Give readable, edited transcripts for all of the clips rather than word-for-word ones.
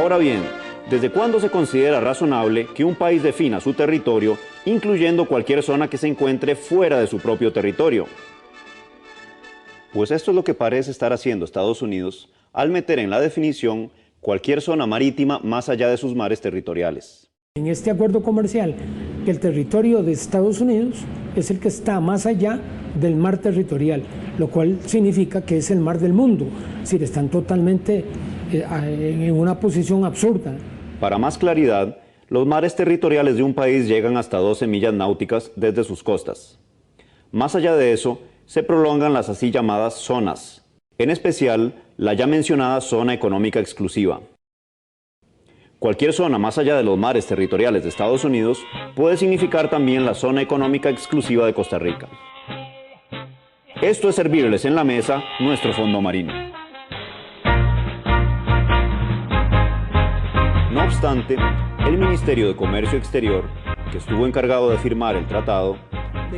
Ahora bien, ¿desde cuándo se considera razonable que un país defina su territorio, incluyendo cualquier zona que se encuentre fuera de su propio territorio? Pues esto es lo que parece estar haciendo Estados Unidos al meter en la definición cualquier zona marítima más allá de sus mares territoriales. En este acuerdo comercial, el territorio de Estados Unidos es el que está más allá del mar territorial, lo cual significa que es el mar del mundo, es decir, están totalmente en una posición absurda. Para más claridad, los mares territoriales de un país llegan hasta 12 millas náuticas desde sus costas. Más allá de eso, se prolongan las así llamadas zonas, en especial la ya mencionada zona económica exclusiva. Cualquier zona más allá de los mares territoriales de Estados Unidos puede significar también la zona económica exclusiva de Costa Rica. Esto es servirles en la mesa nuestro fondo marino. No obstante, el Ministerio de Comercio Exterior, que estuvo encargado de firmar el tratado,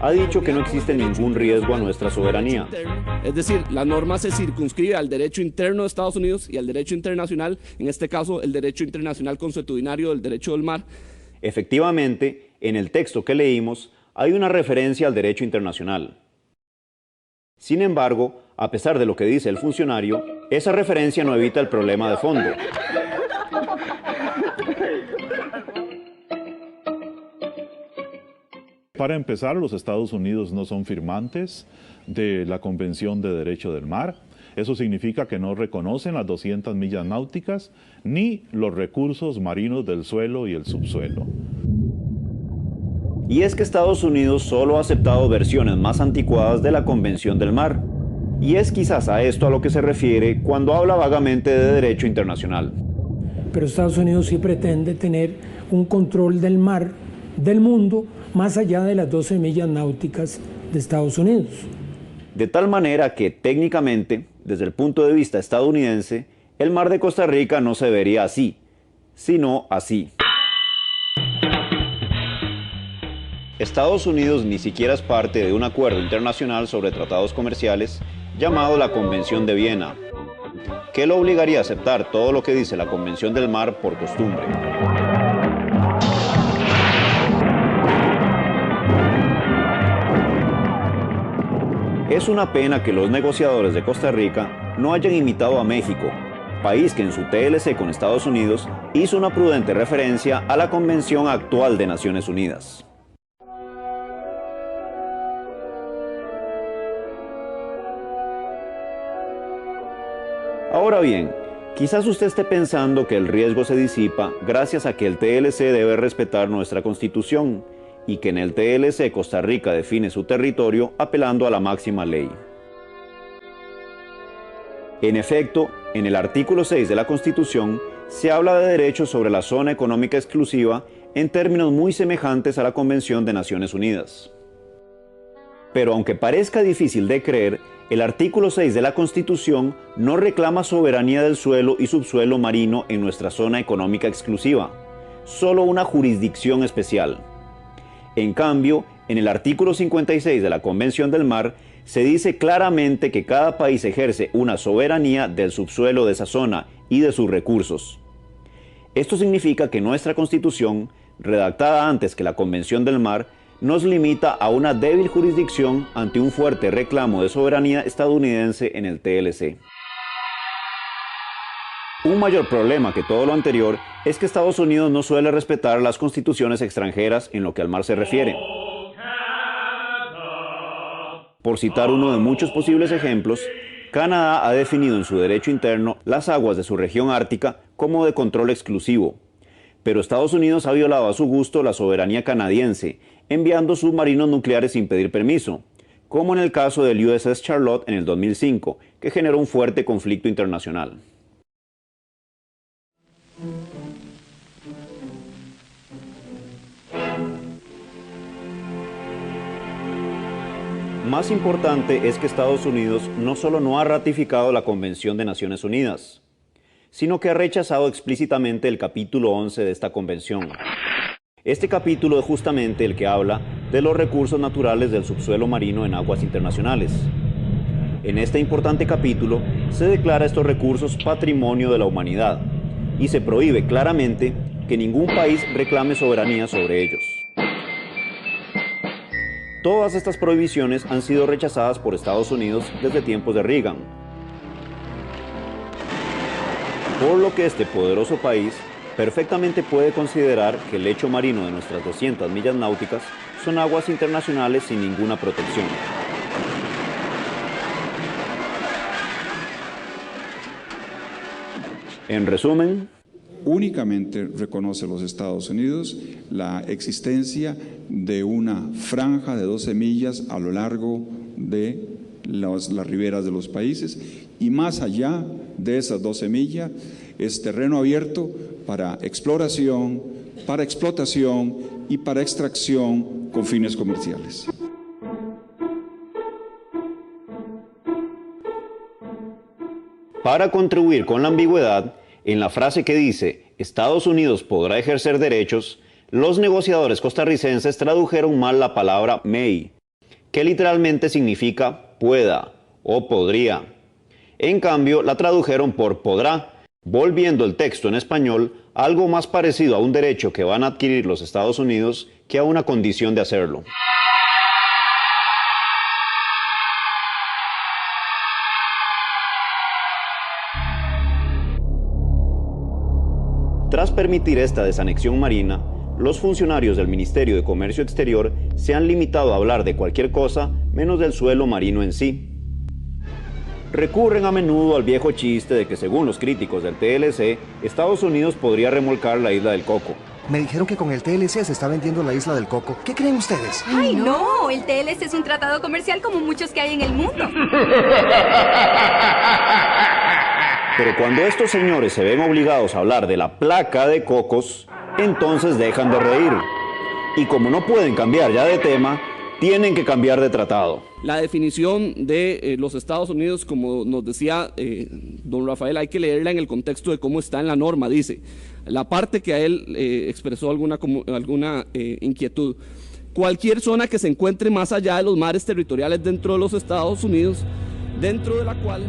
ha dicho que no existe ningún riesgo a nuestra soberanía. Es decir, la norma se circunscribe al derecho interno de Estados Unidos y al derecho internacional, en este caso el derecho internacional consuetudinario del derecho del mar. Efectivamente, en el texto que leímos hay una referencia al derecho internacional. Sin embargo, a pesar de lo que dice el funcionario, esa referencia no evita el problema de fondo. Para empezar, los Estados Unidos no son firmantes de la Convención de Derecho del Mar. Eso significa que no reconocen las 200 millas náuticas ni los recursos marinos del suelo y el subsuelo. Y es que Estados Unidos solo ha aceptado versiones más anticuadas de la Convención del Mar. Y es quizás a esto a lo que se refiere cuando habla vagamente de derecho internacional. Pero Estados Unidos sí pretende tener un control del mar, del mundo, más allá de las 12 millas náuticas de Estados Unidos. De tal manera que técnicamente, desde el punto de vista estadounidense, el mar de Costa Rica no se vería así, sino así. Estados Unidos ni siquiera es parte de un acuerdo internacional sobre tratados comerciales llamado la Convención de Viena, que lo obligaría a aceptar todo lo que dice la Convención del Mar por costumbre. Es una pena que los negociadores de Costa Rica no hayan imitado a México, país que en su TLC con Estados Unidos hizo una prudente referencia a la Convención actual de Naciones Unidas. Ahora bien, quizás usted esté pensando que el riesgo se disipa gracias a que el TLC debe respetar nuestra Constitución y que en el TLC Costa Rica define su territorio apelando a la máxima ley. En efecto, en el artículo 6 de la Constitución se habla de derechos sobre la zona económica exclusiva en términos muy semejantes a la Convención de Naciones Unidas. Pero aunque parezca difícil de creer, el artículo 6 de la Constitución no reclama soberanía del suelo y subsuelo marino en nuestra zona económica exclusiva, solo una jurisdicción especial. En cambio, en el artículo 56 de la Convención del Mar se dice claramente que cada país ejerce una soberanía del subsuelo de esa zona y de sus recursos. Esto significa que nuestra Constitución, redactada antes que la Convención del Mar, nos limita a una débil jurisdicción ante un fuerte reclamo de soberanía estadounidense en el TLC. Un mayor problema que todo lo anterior es que Estados Unidos no suele respetar las constituciones extranjeras en lo que al mar se refiere. Por citar uno de muchos posibles ejemplos, Canadá ha definido en su derecho interno las aguas de su región ártica como de control exclusivo, pero Estados Unidos ha violado a su gusto la soberanía canadiense, enviando submarinos nucleares sin pedir permiso, como en el caso del USS Charlotte en el 2005, que generó un fuerte conflicto internacional. Más importante es que Estados Unidos no solo no ha ratificado la Convención de Naciones Unidas, sino que ha rechazado explícitamente el capítulo 11 de esta convención. Este capítulo es justamente el que habla de los recursos naturales del subsuelo marino en aguas internacionales. En este importante capítulo se declara estos recursos patrimonio de la humanidad, y se prohíbe claramente que ningún país reclame soberanía sobre ellos. Todas estas prohibiciones han sido rechazadas por Estados Unidos desde tiempos de Reagan, por lo que este poderoso país perfectamente puede considerar que el lecho marino de nuestras 200 millas náuticas son aguas internacionales sin ninguna protección. En resumen, únicamente reconoce los Estados Unidos la existencia de una franja de 12 millas a lo largo de las riberas de los países, y más allá de esas 12 millas es terreno abierto para exploración, para explotación y para extracción con fines comerciales. Para contribuir con la ambigüedad, en la frase que dice Estados Unidos podrá ejercer derechos, los negociadores costarricenses tradujeron mal la palabra may, que literalmente significa pueda o podría. En cambio, la tradujeron por podrá, volviendo el texto en español algo más parecido a un derecho que van a adquirir los Estados Unidos que a una condición de hacerlo. Tras permitir esta desanexión marina, los funcionarios del Ministerio de Comercio Exterior se han limitado a hablar de cualquier cosa menos del suelo marino en sí. Recurren a menudo al viejo chiste de que, según los críticos del TLC, Estados Unidos podría remolcar la isla del Coco. Me dijeron que con el TLC se está vendiendo la isla del Coco. ¿Qué creen ustedes? ¡Ay, no! El TLC es un tratado comercial como muchos que hay en el mundo. Pero cuando estos señores se ven obligados a hablar de la placa de cocos, entonces dejan de reír. Y como no pueden cambiar ya de tema, tienen que cambiar de tratado. La definición de los Estados Unidos, como nos decía don Rafael, hay que leerla en el contexto de cómo está en la norma. Dice, la parte que a él expresó alguna inquietud: cualquier zona que se encuentre más allá de los mares territoriales dentro de los Estados Unidos, dentro de la cual...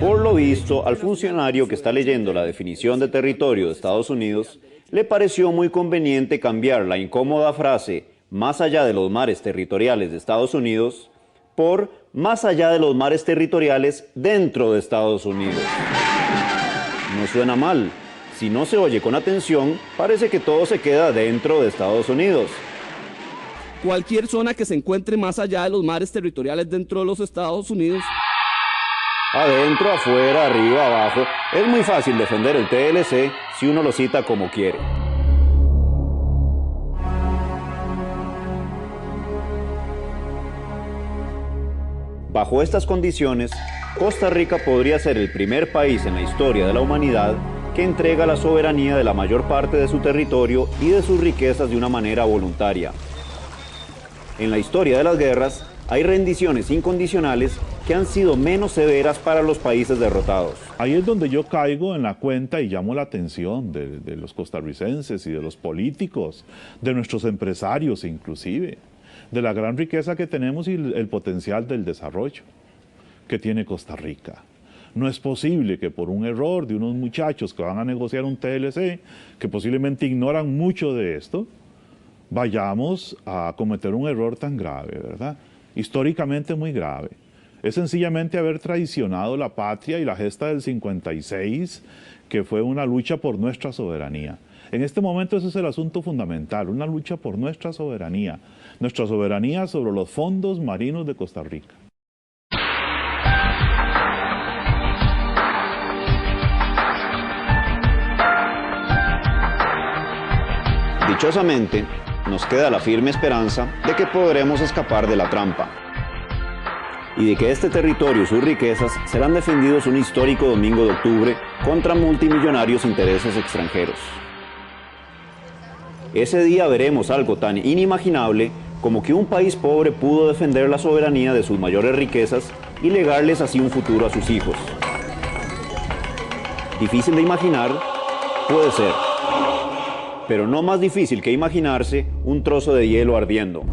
Por lo visto, al funcionario que está leyendo la definición de territorio de Estados Unidos, le pareció muy conveniente cambiar la incómoda frase más allá de los mares territoriales de Estados Unidos por más allá de los mares territoriales dentro de Estados Unidos. No suena mal. Si no se oye con atención, parece que todo se queda dentro de Estados Unidos. Cualquier zona que se encuentre más allá de los mares territoriales dentro de los Estados Unidos. Adentro, afuera, arriba, abajo. Es muy fácil defender el TLC si uno lo cita como quiere. Bajo estas condiciones, Costa Rica podría ser el primer país en la historia de la humanidad que entrega la soberanía de la mayor parte de su territorio y de sus riquezas de una manera voluntaria. En la historia de las guerras, hay rendiciones incondicionales que han sido menos severas para los países derrotados. Ahí es donde yo caigo en la cuenta y llamo la atención de los costarricenses y de los políticos, de nuestros empresarios inclusive, de la gran riqueza que tenemos y el potencial del desarrollo que tiene Costa Rica. No es posible que por un error de unos muchachos que van a negociar un TLC, que posiblemente ignoran mucho de esto, vayamos a cometer un error tan grave, ¿verdad? Históricamente muy grave. Es sencillamente haber traicionado la patria y la gesta del 56, que fue una lucha por nuestra soberanía. En este momento ese es el asunto fundamental, una lucha por nuestra soberanía sobre los fondos marinos de Costa Rica. Dichosamente, nos queda la firme esperanza de que podremos escapar de la trampa y de que este territorio y sus riquezas serán defendidos un histórico domingo de octubre contra multimillonarios intereses extranjeros. Ese día veremos algo tan inimaginable como que un país pobre pudo defender la soberanía de sus mayores riquezas y legarles así un futuro a sus hijos. Difícil de imaginar, puede ser, pero no más difícil que imaginarse un trozo de hielo ardiendo.